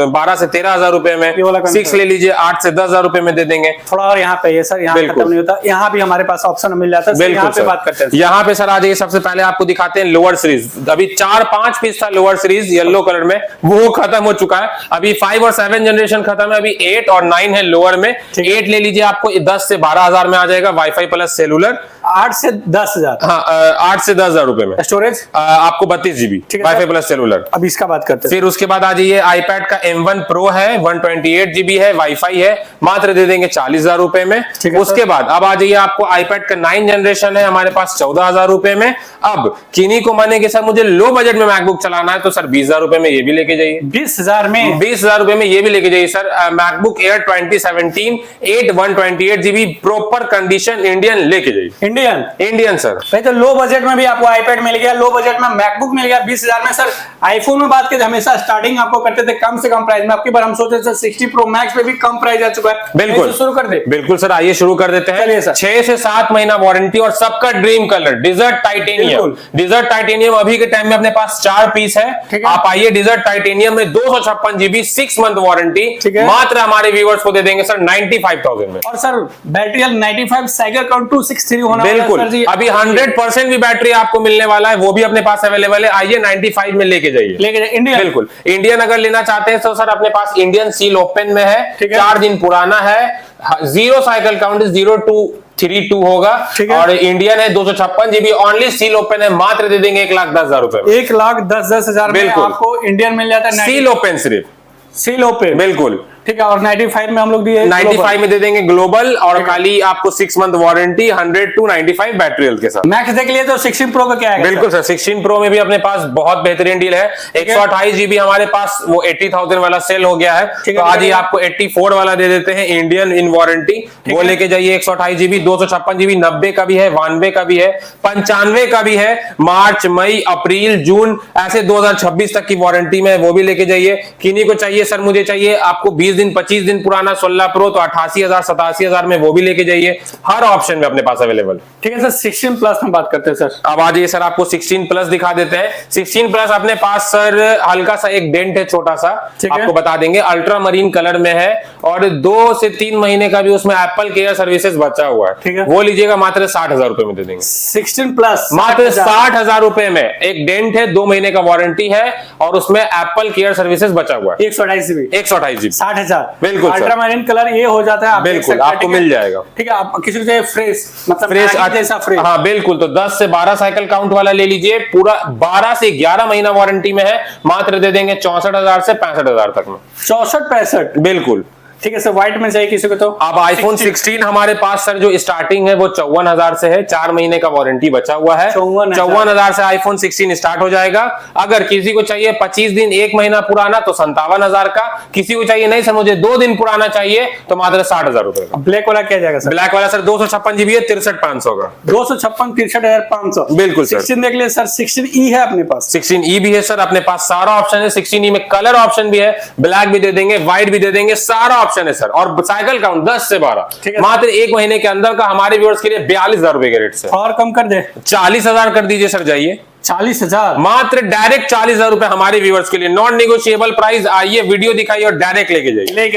12 से 13,000 रुपए में, ये वाला 6 ले लीजिए 8 से 10,000 रुपए में दे देंगे। थोड़ा और यहाँ पे ये सर, यहाँ खत्म नहीं होता, यहाँ भी हमारे पास ऑप्शन मिल जाता है। बिल्कुल यहाँ पे सर। बात करते हैं। यहाँ पे सर आ जाइए, सबसे पहले आपको दिखाते हैं लोअर सीरीज। अभी 4-5 पीस था लोअर सीरीज येलो कलर में, वो खत्म हो चुका है। अभी 5 और 7 जनरेशन खत्म है, अभी 8 और 9 है लोअर में। 8 ले लीजिए, आपको 10 से 12,000 में आ जाएगा, वाईफाई प्लस सेलुलर। 8 से 10,000। हाँ, 8 से 10,000 रुपए में। स्टोरेज आपको 32 GB वाईफाई प्लस सेलुलर। अब इसका बात करते हैं। फिर उसके बाद आ जाइए, आईपैड का M1 Pro है, 128 GB है, वाईफाई है, मात्र दे देंगे 40,000 रुपए में। ठीक है उसके बाद अब आ जाइए, आपको आईपैड का 9 जनरेशन है हमारे पास 14,000 रुपए में। अब किन्हीं को माने कि सर मुझे लो बजट में मैकबुक चलाना है, तो सर 20,000 रुपए में ये भी लेके जाइए। 20,000 में 20,000 रुपए में ये भी लेके जाइए sir. MacBook air 2017 8 128 GB proper condition Indian लेके जाइए। Indian sir. भाई तो लो बजट में भी आपको आईपैड मिल गया, लो बजट में मैकबुक मिल गया 20,000 में। सर आईफोन में बात करें, हमेशा स्टार्टिंग आपको करते थे कम से कम प्राइस में। आपकी बार हम सोचे सर 60 प्रो मैक्स पे भी कम प्राइस आ चुका है। बिल्कुल शुरू कर दे। बिल्कुल सर, आइए शुरू कर देते हैं। चलिए सर। 6 से 7 महीना वारंटी और सबका dream colour desert titanium. Desert titanium अभी के टाइम में अपने पास 4 पीस है। आप आइए, डिजर्ट टाइटेनियम में 256 GB 6 मंथ वारंटी मात्र हमारे व्यूअर्स को दे देंगे सर 95,000 में। और सर बैटरी 95 साइकिल काउंट 263 होना बिल्कुल। अभी 100% भी बैटरी आपको मिलने वाला है, वो भी अपने पास अवेलेबल है। आइए 95 में लेके जाइए। इंडियन बिल्कुल इंडियन अगर लेना चाहते हैं तो सर अपने पास इंडियन सील ओपन में है, 4 दिन पुराना है, 0 साइकिल काउंट 0232 होगा, और इंडियन है 256 GB ओनली सील ओपन है, मात्र दे देंगे 1,10,000 रुपए में। 1,10,10,000 में आपको इंडियन मिल जाता है। सील ओपन सिर्फ, सील ओपन बिल्कुल ठीक है। और 95 में हम लोग दिए 95 में दे देंगे ग्लोबल, और खाली आपको 6 month warranty 100 to 95 battery health के साथ। मैक्स देख लिए तो 16 प्रो का क्या है? बिल्कुल सर, 16 प्रो में भी अपने पास बहुत बेहतरीन डील है। 128 GB हमारे पास वो 80,000 वाला सेल हो गया है, तो आज ही आपको 84 वाला दे देते हैं इंडियन इन वारंटी। वो लेके जाइए। 128 GB 256 GB 90 का भी है, 92 का भी है, 95 का भी है। मार्च मई अप्रैल जून ऐसे 2026 तक की वारंटी में, वो भी लेके जाइए। किन्हीं को चाहिए सर मुझे चाहिए आपको 20 दिन 25 दिन पुराना 16 प्रो, तो 88,000 87,000 में वो भी लेके जाइए। हर ऑप्शन में अपने पास अवेलेबल। ठीक है सर। 16 प्लस में बात करते हैं सर। अब आ जाइए सर, आपको 16 प्लस दिखा देते हैं। 16 प्लस अपने पास सर हल्का सा एक डेंट है, छोटा सा, आपको बता देंगे। अल्ट्रा मरीन कलर में है, और 2 से 3 महीने का भी उसमें एप्पल केयर सर्विसेज बचा हुआ है, वो लीजिएगा मात्र 60,000 रुपए में दे देंगे। 16 प्लस मात्र 60,000 रुपए में। एक डेंट है, 2 महीने का वारंटी है, और उसमें एप्पल केयर सर्विसेज बचा हुआ है। 128 GB 60,000 बिल्कुल अल्ट्रा मरीन कलर ये हो जाता है, बिल्कुल आपको मिल जाएगा। ठीक है। आप किसी को फ्रेश मतलब फ्रेश जैसा फ्रेश, हाँ बिल्कुल, तो 10 से 12 साइकिल काउंट वाला ले लीजिए, पूरा 12 से 11 महीना वारंटी में है, मात्र दे देंगे 64,000 से 65,000 तक में। 64-65 बिल्कुल ठीक है सर। व्हाइट में चाहिए किसी को तो अब आईफोन 16 हमारे पास सर जो स्टार्टिंग है वो 54,000 से है, 4 महीने का वारंटी बचा हुआ है। 54,000 से आईफोन 16 स्टार्ट हो जाएगा। अगर किसी को चाहिए 25 दिन 1 महीना पुराना तो 57,000 का। किसी को चाहिए नहीं सर मुझे 2 दिन पुराना चाहिए, तो मात्र 60,000 रुपए का। ब्लैक वाला क्या जाएगा सर? ब्लैक वाला सर 256 GB है, 63,500 का। 256 63,500 बिल्कुल सर। 16 देख लिए सर। 16E है अपने पास, 16E भी है सर अपने पास, सारा ऑप्शन है। 16E में कलर ऑप्शन भी है, ब्लैक भी दे देंगे, व्हाइट भी दे देंगे, सारा ऑप्शन है सर। और साइकिल काउंट 10 से 12 मात्र 1 महीने के अंदर का हमारे व्यूअर्स के लिए 42,000 रुपए के रेट से। और कम कर दे, 40,000 कर दीजिए सर। जाइए 40,000 मात्र डायरेक्ट 40,000 रुपए हमारे व्यूअर्स के लिए, नॉन नेगोशिएबल प्राइस। आइए वीडियो दिखाइए और डायरेक्ट लेके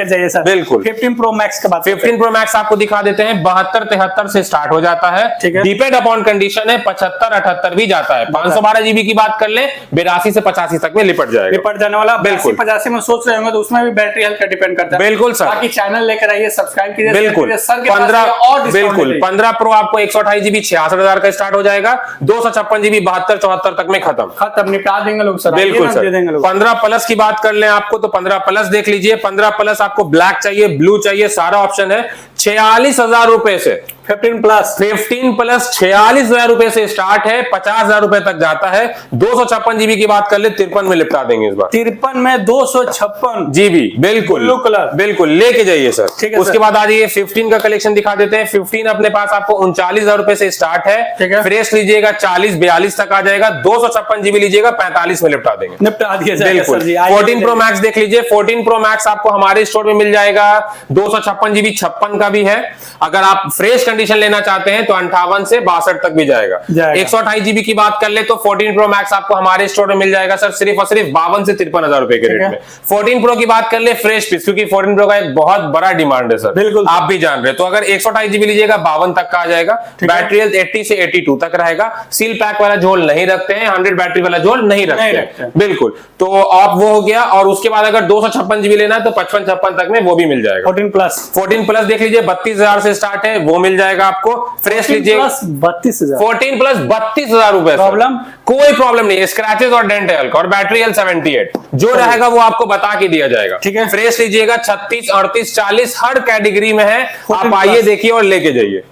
जाइए सर। बिल्कुल। 15 प्रो मैक्स का बात 15 प्रो मैक्स आपको दिखा देते हैं। 72-73 से स्टार्ट हो जाता है, डिपेंड अपॉन कंडीशन है। 75-78 भी जाता है। 512 GB की बात कर ले, 82 से 85 तक में लिपट जाएगा, लिपट जाने वाला। बिल्कुल 85 में सोच रहे होंगे तो उसमें भी बैटरी हेल्थ का डिपेंड करता है। बिल्कुल सर। बाकी चैनल लेकर आइए, सब्सक्राइब कीजिए। बिल्कुल। 15 बिल्कुल 15 प्रो आपको 128 GB 66,000 का स्टार्ट हो जाएगा। 256 GB 72 1674 तक में खत्म निपटा देंगे लोग सर, बिल्कुल दे सर। देंगे लोग। 15 प्लस की बात कर लें आपको तो 15 प्लस देख लीजिए। 15 प्लस आपको ब्लैक चाहिए, ब्लू चाहिए, सारा ऑप्शन है। 46,000 रुपए से 15 प्लस 46,000 रुपए से स्टार्ट है, 50,000 रुपए तक जाता है। 256 जीबी की बात कर ले 53 में निपटा देंगे इस बार। 53 में 256 जीबी, बिल्कुल ब्लू कलर, बिल्कुल लेके जाइए सर। ठीक है उसके सर। बाद आ जाइए 15 का कलेक्शन दिखा देते हैं। 15 अपने पास आपको 39,000 रुपए से स्टार्ट ठीक है। है। फ्रेश लीजिएगा 40-42 तक आ जाएगा। 256 जीबी लीजिएगा 45 में निपटा देंगे, निपटा दिया जाएगा बिल्कुल। सर जी। 14 प्रो मैक्स देख लीजिए। 14 प्रो मैक्स आपको हमारे स्टोर में मिल जाएगा। 256 जीबी 56 का भी है। अगर आप फ्रेश कंडीशन लेना चाहते हैं तो 58 से 62 तक भी जाएगा। 128 जीबी की बात कर ले तो 14 प्रो मैक्स आपको हमारे स्टोर में मिल जाएगा सर, सिर्फ और सिर्फ 52 से 53,000 रुपए के रेट में। 14 प्रो की बात कर ले फ्रेश पीस, क्योंकि 14 प्रो का एक बहुत बड़ा डिमांड है सर, बिल्कुल आप भी जान रहे हैं। तो अगर 128 जीबी लीजिएगा 52 तक का आ जाएगा। बैटरी हेल्थ 80 से 82 तक रहेगा। सील पैक वाला झोल नहीं रखते हैं, 100 बैटरी वाला झोल नहीं रखते हैं, बिल्कुल। तो आप वो हो गया। और उसके बाद अगर 256 जीबी लेना है तो 55-56 तक में वो भी मिल जाएगा। 14 प्लस देख लीजिए 32,000 से स्टार्ट है, वो मिल जाएगा आपको। फ्रेश लीजिए 32,000। 14 प्लस 32,000 रुपए। प्रॉब्लम? कोई प्रॉब्लम नहीं, स्क्रैचेस और डेंट है और बैटरी हेल्थ 78 जो रहेगा वो आपको बता के दिया जाएगा। ठीक है। फ्रेश लीजिएगा 36, 38, 40 हर कैटेगरी में है। आप आइए देखिए और लेके जाइए।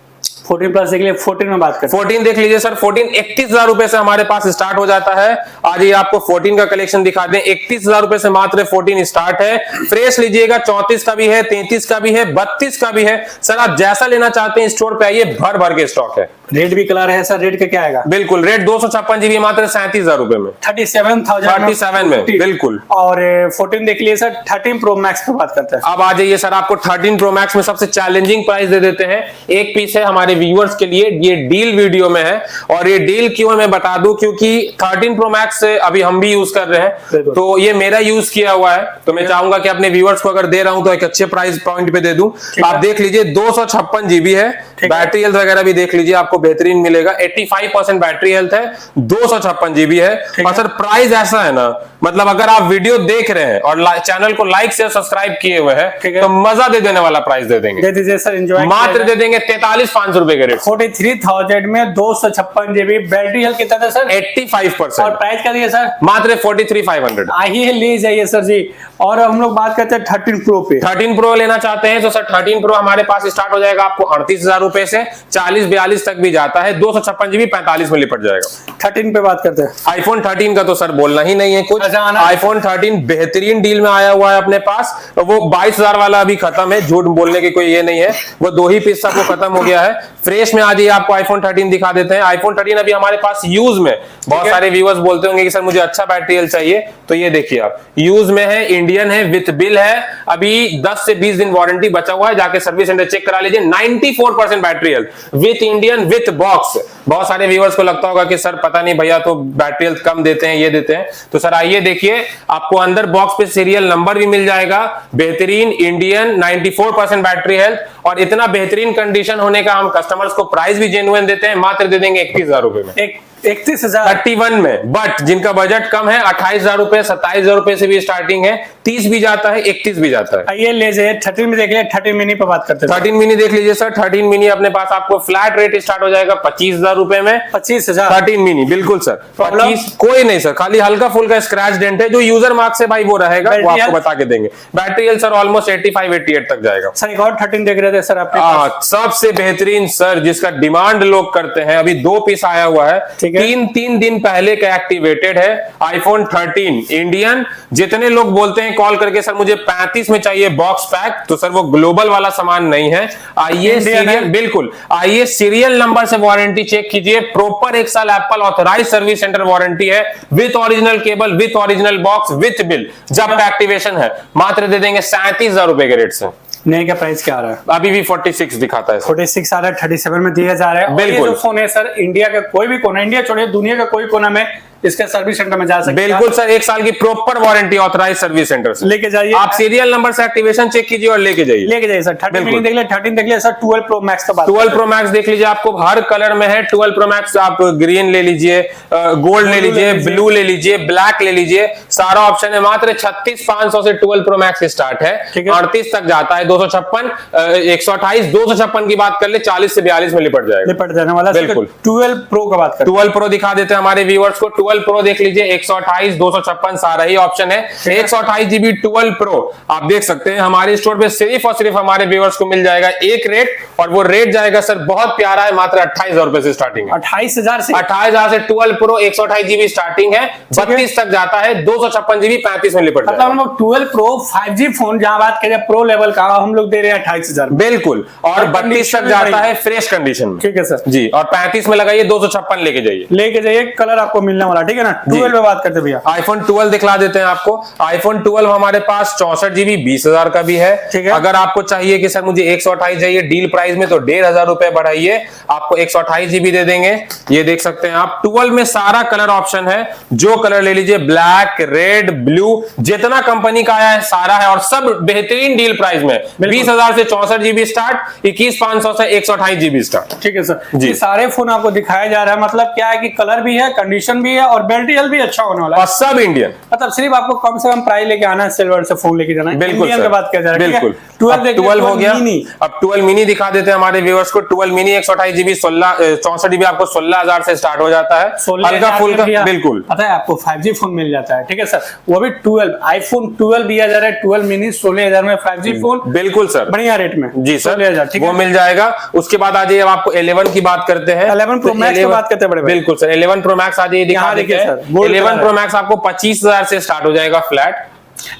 14 प्लस देख लिए। 14 में बात करते हैं। 14 देख लीजिए सर। 14 31,000 रुपए से हमारे पास स्टार्ट हो जाता है। आज ये आपको 14 का कलेक्शन दिखा दें। 31,000 रुपए से मात्र 14 स्टार्ट है। फ्रेश लीजिएगा 34 का भी है, 33 का भी है, 32 का भी है। सर आप जैसा लेना चाहते हैं स्टोर पे आइए, भर भर के स्टॉक है। रेट भी कलर है सर, रेट का क्या आएगा? बिल्कुल, रेट 256 जीबी मात्र 37,000 रुपए में, 37,000 में बिल्कुल। और 14 देख लिए सर। 13 प्रो मैक्स पे बात करते हैं। अब आ जाइए सर, आपको 13 प्रो मैक्स में सबसे चैलेंजिंग प्राइस दे देते हैं। एक पीस है हमारे व्यूअर्स के लिए, ये डील वीडियो में है। और ये डील क्यों है मैं बता दूं, क्योंकि 13 प्रो मैक्स अभी हम भी यूज कर रहे हैं, तो ये मेरा यूज किया हुआ है। तो मैं चाहूंगा कि अपने व्यूअर्स को अगर दे रहा हूं तो एक अच्छे प्राइस पॉइंट पे दे दूं। आप देख लीजिए 256 जीबी है। बैटरी हेल्थ वगैरह भी देख लीजिए, आपको बेहतरीन मिलेगा। 85% बैटरी हेल्थ है, 256 जीबी है। और सर प्राइस ऐसा है ना, मतलब अगर आप वीडियो देख रहे हैं और चैनल को लाइक से सब्सक्राइब किए हुए हैं तो मजा दे देने वाला प्राइस दे देंगे। दे दीजिए सर, एंजॉय मात्र दे देंगे 43,500 रुपए के रेट। 43,000 में 256 जीबी। बैटरी हेल्थ कितना था सर? 85%। और प्राइस क्या दिया सर? मात्र 43,500। आइए ले जाइए सर जी। और हम लोग बात करते हैं 13 प्रो पे। 13 प्रो लेना चाहते हैं तो सर 13 प्रो हमारे पास स्टार्ट हो जाएगा आपको 38,000 रुपए से, 40-42 तक भी जाता है। 256 जीबी 45 में लिपट जाएगा। 13 पे बात करते हैं। आईफोन 13 का तो सर बोलना ही नहीं है कुछ। आईफोन 13 बेहतरीन डील में आया हुआ है अपने पास। वो 22,000 वाला अभी खत्म है, झूठ बोलने की कोई ये नहीं है, वो 2 ही पीस सबको खत्म हो गया है। फ्रेश में आज ये आपको आईफोन 13 दिखा देते हैं। आईफोन 13 अभी हमारे पास यूज में, बहुत सारे व्यूअर्स बोलते होंगे कि सर मुझे अच्छा बैटरी हेल्थ चाहिए, तो ये देखिए आप यूज में है, इंडियन है, विथ बिल है। अभी 10 से 20 दिन वारंटी बचा हुआ है, जाके सर्विस सेंटर चेक करा लीजिए। 94% battery health with Indian with box. बहुत सारे व्यूअर्स को लगता होगा कि सर पता नहीं भैया तो बैटरी हेल्थ कम देते हैं, ये देते हैं, तो सर आइए देखिए, आपको अंदर बॉक्स पे सीरियल नंबर भी मिल जाएगा। बेहतरीन इंडियन 94% बैटरी हेल्थ और इतना बेहतरीन कंडीशन होने का हम कस्टमर्स को प्राइस भी जेन्युइन देते हैं। मात्र दे देंगे 31,000 रुपए में। 31,000 31 में, बट जिनका बजट कम है 28,000 रुपए, 27,000 रुपए से भी स्टार्टिंग है। 30 भी जाता है, 31 भी जाता है। आइए ले जाइए। 13 में देख लिया। 13 मिनी पे बात करते हैं। 13 मिनी देख लीजिए सर। 13 मिनी अपने पास आपको फ्लैट रेट स्टार्ट हो जाएगा 25,000 रुपए में। 25,000 13 मिनी, बिल्कुल सर। 25 कोई नहीं सर, खाली हल्का फुल्का स्क्रैच डेंट है, जो यूजर मार्क से भाई वो रहेगा, वो आपको बता के देंगे। बैटरी हेल्थ सर ऑलमोस्ट 85-88 तक जाएगा सर। एक और 13 देख रहे थे सर आपने? सबसे बेहतरीन सर, जिसका डिमांड लोग करते हैं, अभी 2 पीस आया हुआ है, 3 दिन पहले का एक्टिवेटेड है। IPhone 13 Indian. जितने लोग बोलते हैं कॉल करके सर मुझे 35 में चाहिए बॉक्स पैक, तो सर वो ग्लोबल वाला सामान नहीं है। आइए सीरियल, बिल्कुल आइए सीरियल नंबर से वारंटी चेक कीजिए। प्रॉपर 1 साल Apple authorise service centre warranty है, with original cable, with original box, with bill. जब का एक्टिवेशन है, मात्र दे देंगे 37,000 रुपए के रेट से। नए का प्राइस क्या आ रहा है? अभी भी 46 दिखाता है। 46 आ रहा है, 37 में दिया जा रहा है। बिल्कुल। जो फोन है सर, इंडिया का कोई भी कोना, इंडिया छोड़िए दुनिया का कोई कोना में इसके सर्विस सेंटर में जा सकते हैं। बिल्कुल सर, 1 साल की proper warranty authorise service centre से लेके जाइए। आप सीरियल नंबर से एक्टिवेशन चेक कीजिए और लेके जाइए सर। 13 मिनी देख ले, 13 देख ले सर। 12 प्रो मैक्स का बात 12 प्रो मैक्स देख लीजिए, आपको हर कलर में है। 12 प्रो मैक्स आप ग्रीन ले लीजिए, गोल्ड ले लीजिए, ब्लू ले लीजिए, ब्लैक ले लीजिए, सारा ऑप्शन है। मात्र 36,500 से 12 प्रो मैक्स स्टार्ट है, 38 तक जाता है, 256, 128, 256 की बात कर ले, 40 से 42 में लिपट जाने वाला। बिल्कुल। 12 प्रो का बात करते हैं। 12 प्रो दिखा देते हैं हमारे व्यूअर्स को। 12 प्रो देख लीजिए, 128, 256 सारा ही ऑप्शन है। 128 जीबी 12 प्रो आप देख सकते हैं हमारे स्टोर पे सिर्फ और सिर्फ हमारे व्यूअर्स को मिल जाएगा एक रेट, और वो रेट जाएगा सर बहुत प्यारा है, मात्र 28,000 रुपए से स्टार्टिंग है। 28,000 से 12 प्रो 128 जीबी स्टार्टिंग है, 32 तक जाता है, 256 जीबी 35 में लिपट मतलब हम लोग 12 प्रो 5G फोन जहां बात करें प्रो लेवल का, हम लोग दे रहे हैं 28,000। बिल्कुल, और 32 तक जाता है फ्रेश कंडीशन में। ठीक है सर जी, और 35 में लगाइए, 256 लेके जाइए, कलर आपको मिलने वाला। ठीक है ना। 12 में बात करते भैया, आईफोन 12 दिखला देते हैं आपको। आईफोन 12 हमारे पास 64 जीबी 20,000 का भी है। ठीक है। अगर आपको चाहिए कि सर मुझे 128 चाहिए डील प्राइस में, तो 1,500 रुपए बढ़ाइए, आपको 128 जीबी दे देंगे। ये देख सकते हैं आप, 12 में सारा कलर ऑप्शन है, जो कलर ले लीजिए, ब्लैक, रेड, ब्लू, जितना कंपनी का आया है सारा है, और सब बेहतरीन डील प्राइस में। 20,000 से 64 जीबी स्टार्ट, 21,500 से 128 जीबी स्टार्ट। ठीक है सर जी। सारे फोन आपको दिखाया जा रहा है, मतलब क्या है कि कलर भी है, कंडीशन भी है, और बैटरी हेल्थ भी अच्छा होने वाला है, और सब इंडियन। मतलब सिर्फ आपको कम से कम प्राइस लेके आना है, सिल्वर से फोन लेके जाना है। बिल्कुल इंडियन की बात किया जा रहा है। बिल्कुल। 12 हो गया। अब 12 मिनी दिखा देते हैं हमारे व्यूअर्स को। 12 मिनी 128 जीबी 64 जीबी आपको 16,000 से स्टार्ट हो जाता है, हल्का फुल्का। बिल्कुल, पता है आपको 5G फोन मिल जाता है। ठीक है सर, वो भी 12 आईफोन 12 दिया जा रहा है। 12 मिनी 16,000 में 5G फोन। बिल्कुल सर, बढ़िया रेट में। जी सर, 16,000 वो मिल जाएगा। उसके बाद आ जाइए, अब आपको 11 की बात करते हैं। 11 प्रो मैक्स की बात करते हैं बड़े भाई। बिल्कुल सर, 11 प्रो मैक्स आ जाइए, दिखा देते हैं। 11 प्रो मैक्स आपको 25,000 से स्टार्ट हो जाएगा फ्लैट।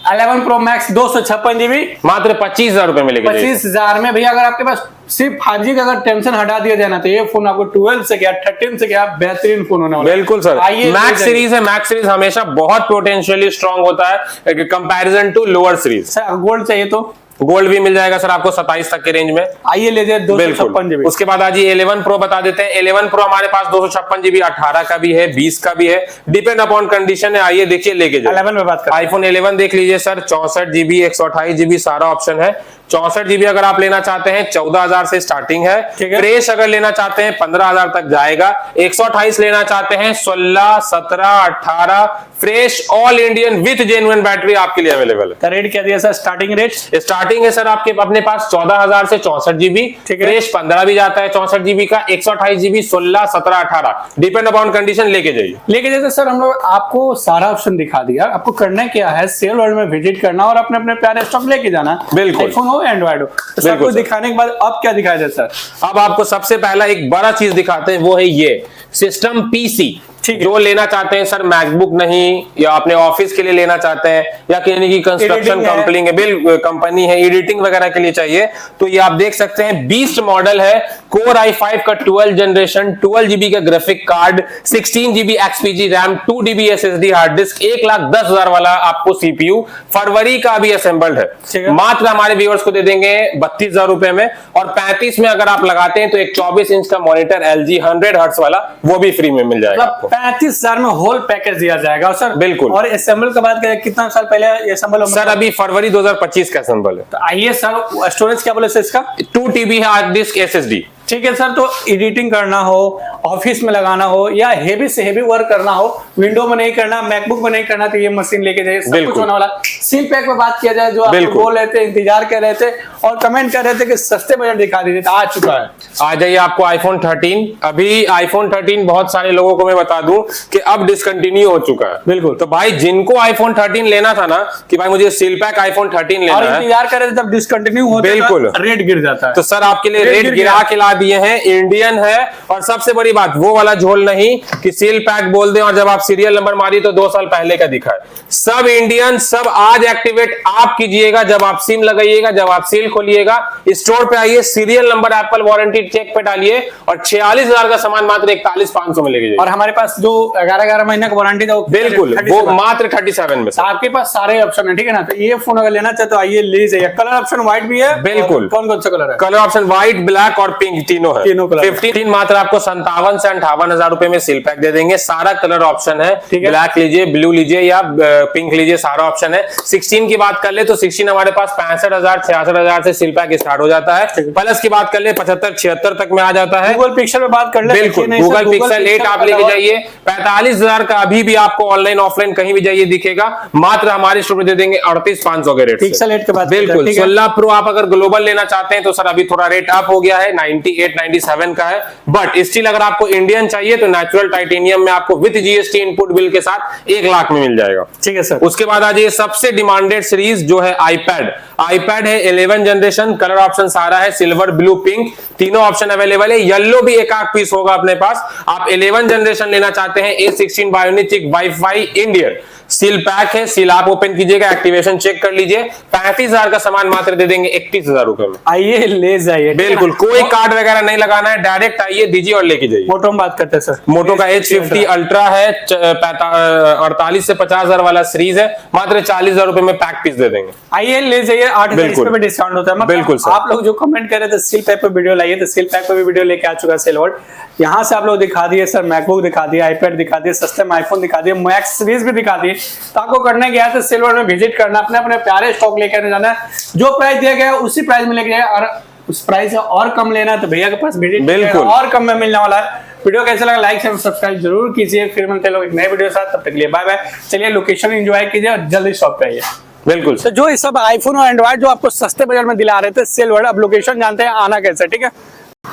11 प्रो मैक्स 256 जीबी मात्र 25,000 रुपए में लेके 25,000 में। भैया अगर आपके पास सिर्फ 5G का अगर टेंशन हटा दिया जाए ना, तो ये फोन आपको 12 से क्या 13 से क्या बेहतरीन फोन होने वाला है। बिल्कुल सर, मैक्स सीरीज है। मैक्स सीरीज हमेशा बहुत पोटेंशियली स्ट्रांग होता है comparison to lower series. Sir gold चाहिए तो गोल्ड भी मिल जाएगा सर आपको 27 तक के रेंज में। आइए ले जाए 256 जीबी। उसके बाद आज 11 प्रो बता देते हैं। 11 प्रो हमारे पास 256 जीबी 18 का भी है, 20 का भी है, डिपेंड अपॉन कंडीशन है। आइए देखिए, लेके जाइए। 11 में बात करते हैं। आईफोन 11 देख लीजिए सर, 64 जीबी 128 जीबी सारा ऑप्शन है। 64 जीबी अगर आप लेना चाहते हैं 14,000 से स्टार्टिंग है। फ्रेश अगर लेना चाहते हैं 15,000 तक जाएगा। 128 लेना चाहते हैं 16, 17, 18 fresh all Indian with genuine battery आपके लिए अवेलेबल है। रेट क्या दिया सर? स्टार्टिंग रेट स्टार्टिंग है सर आपके अपने पास 14,000 से 64 जीबी। फ्रेश 15 भी जाता है 64 जीबी का। 128 जीबी 16, 17, 18 डिपेंड अपॉन कंडीशन लेके जाइए। सर हम लोग आपको सारा ऑप्शन दिखा दिया। आपको करना क्या है, सेल वर्ल्ड में विजिट करना और अपने अपने प्यारे स्टॉक लेके जाना। बिल्कुल, आईफोन हो एंड्रॉइड हो, तो सब कुछ दिखाने के बाद अब क्या दिखाया जाए सर? अब आपको सबसे पहला एक बड़ा चीज दिखाते हैं, वो है ये सिस्टम पीसी। जो लेना चाहते हैं सर, मैकबुक नहीं, या अपने ऑफिस के लिए लेना चाहते हैं, या किसी की कंस्ट्रक्शन कंपनी है, बिल कंपनी है, एडिटिंग वगैरह के लिए चाहिए, तो ये आप देख सकते हैं। बीस्ट मॉडल है, कोर i5 का 12 जनरेशन, 12 जीबी का graphic card, 16 GB XPG RAM, 2 TB SSD hard disk, 1,10,000 वाला आपको CPU फरवरी का भी असेंबल्ड है। मात्र हमारे व्यूअर्स को दे देंगे 32,000 रुपए में। और 35 में अगर आप लगाते हैं तो एक 24 इंच का मॉनिटर LG 100 हर्ट्ज वाला, वो भी फ्री में मिल जाएगा। 35,000 में होल पैकेज दिया जाएगा सर। बिल्कुल। और असेंबल का बात करें, कितना साल पहले असेंबल? सर अभी फरवरी 2025 का असेंबल है। तो आइए सर, स्टोरेज क्या बोले सर इसका? 2 TB हार्ड डिस्क SSD। ठीक है सर, तो एडिटिंग करना हो, ऑफिस में लगाना हो, या हेवी से हेवी वर्क करना हो, विंडो में नहीं करना, मैकबुक में नहीं करना, तो ये मशीन लेके जाइए, सब कुछ होने वाला। सील पैक पे बात किया जाए, जो आप बोल रहे थे, इंतजार कर रहे थे और कमेंट कर रहे थे कि सस्ते बजट दिखा दीजिए, तो आ चुका है। आ जाइए आपको आईफोन 13। अभी आईफोन 13 बहुत सारे लोगों को मैं बता दूं कि अब डिसकंटिन्यू हो चुका है। बिल्कुल। तो भाई जिनको आईफोन 13 लेना था ना, कि भाई मुझे सील पैक आईफोन 13 लेना है, इंतजार कर रहे थे, तब डिसकंटिन्यू होता है, बिल्कुल रेट गिर जाता है। तो सर आपके लिए रेट गिरा के ला दिए हैं। इंडियन है, और सबसे बड़ी बात वो वाला झोल नहीं कि सील पैक बोल दें और जब आप सीरियल नंबर मारिए तो 2 साल पहले का दिखा है। सब इंडियन, सब आज एक्टिवेट आप कीजिएगा जब आप सिम लगाइएगा, जब आप सील खोलिएगा। स्टोर पे आइए, serial number Apple warranty check पे डालिए, और 46,000 का सामान मात्र 41,500 में लेके जाइए। और हमारे पास जो 11 महीने का वारंटी था, बिल्कुल वो मात्र 37 में। आपके पास सारे ऑप्शन है, ठीक है ना? तो ये फोन अगर लेना चाहते तो आइए ले जाइए। कलर ऑप्शन व्हाइट भी है। बिल्कुल। कौन कौन सा कलर है? कलर ऑप्शन व्हाइट, ब्लैक और पिंक तीनों है, तीनों कलर 15 मात्र आपको 57 से 58,000 रुपए में सील पैक दे देंगे। सारा कलर ऑप्शन है, ब्लैक लीजिए, ब्लू लीजिए या पिंक लीजिए, सारा ऑप्शन है। 16 की बात कर ले तो 16 हमारे पास 65,000 66,000 से सील पैक स्टार्ट हो जाता है। प्लस की बात कर ले 75 76 तक में आ जाता है। गूगल पिक्सल में बात कर ले, बिल्कुल गूगल पिक्सल 8 आप लेके जाइए, 45,000 का अभी भी आपको ऑनलाइन ऑफलाइन कहीं भी जाइए दिखेगा, मात्र हमारे स्टोर दे देंगे 38,500 के रेट पिक्सल 8 के बाद बिल्कुल। 16 प्रो आप अगर ग्लोबल लेना चाहते हैं तो सर अभी थोड़ा रेट अप हो गया है, 98 97 का है, बट स्टिल अगर आपको इंडियन चाहिए तो नेचुरल टाइटेनियम में आपको विद जीएसटी इनपुट बिल के साथ 1 लाख में मिल जाएगा। ठीक है सर। उसके बाद आ जाइए सबसे डिमांडेड सीरीज जो है आईपैड है 11 जनरेशन, कलर ऑप्शन सारा है, सिल्वर ब्लू पिंक तीनों ऑप्शन अवेलेबल है। येलो भी एक आध पीस होगा अपने पास। आप 11 जनरेशन लेना चाहते हैं, A16 bionic wifi Indian, seal pack है, सील आप ओपन कीजिएगा, एक्टिवेशन चेक कर लीजिए, 35,000 का सामान मात्र दे देंगे 31,000 रुपए में। आइए ले जाइए, बिल्कुल कोई कार्ड वगैरह नहीं लगाना है, डायरेक्ट आइए दीजिए और लेके जाइए। मोटो में बात करते हैं सर। मोटो का H50 अल्ट्रा है, 48 से 50,000 वाला सीरीज है, मात्र 40,000 रुपए में पैक पीस दे देंगे। आइए ले जाइए, 8,000 में डिस्काउंट होता है। बिल्कुल सर। आप लोग जो कमेंट कर रहे थे सील पैक पे वीडियो लाइए, तो सील पैक पे भी वीडियो लेके आ चुका है सेलवर्ड। यहाँ से आप लोग दिखा दिए सर, मैकबुक दिखा दिए, आईपैड दिखा दिए, सस्ते में आईफोन दिखा दिए, मैक्स सीरीज भी दिखा दिए। तो आपको करने गया तो सेलवर्ड में विजिट करना, अपने अपने प्यारे स्टॉक लेकर जाना है, जो प्राइस दिया गया है उसी प्राइस में लेके जाए, और उस प्राइस से और कम लेना है तो भैया के पास विजिट बिल्कुल और कम में मिलने वाला है। वीडियो कैसा लगा लाइक शेयर सब्सक्राइब जरूर कीजिए। फिर मिलते हैं लोग एक नए वीडियो के साथ, तब तक के लिए बाय बाय। चलिए लोकेशन एंजॉय कीजिए और जल्दी शॉप पे आइए। बिल्कुल तो जो ये सब आईफोन और एंड्रॉइड जो आपको सस्ते बजट में दिला रहे थे सेलवर्ड, अब लोकेशन जानते हैं आना कैसे, ठीक है।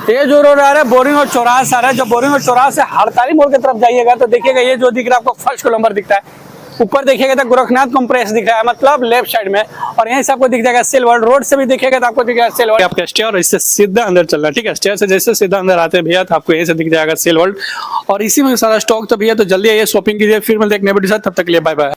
ये जो रोड आ रहा है बोरिंग और चौराहा से आ रहा है, जो बोरिंग और चौराहा से हड़ताली मोड़ की तरफ जाइएगा तो देखिएगा ये जो दिख रहा है आपको फर्स्ट नंबर दिखता है, ऊपर देखिएगा तो गोरखनाथ कॉम्प्लेक्स दिख रहा है, मतलब लेफ्ट साइड में, और यहीं से आपको दिख जाएगा सेलवर्ड। रोड से भी देखिएगा तो आपको दिखेगा सेलवर्ड। आपका स्टेयर और इससे सीधा अंदर चलना, ठीक है। स्टेयर से जैसे सीधा अंदर आते हैं भैया तो आपको यहीं से दिख जाएगा सेलवर्ड, और इसी में सारा स्टॉक। तो भैया तो जल्दी आइए, शॉपिंग कीजिए। फिर मिलते हैं एक नए वीडियो के साथ, तब तक के लिए बाय बाय।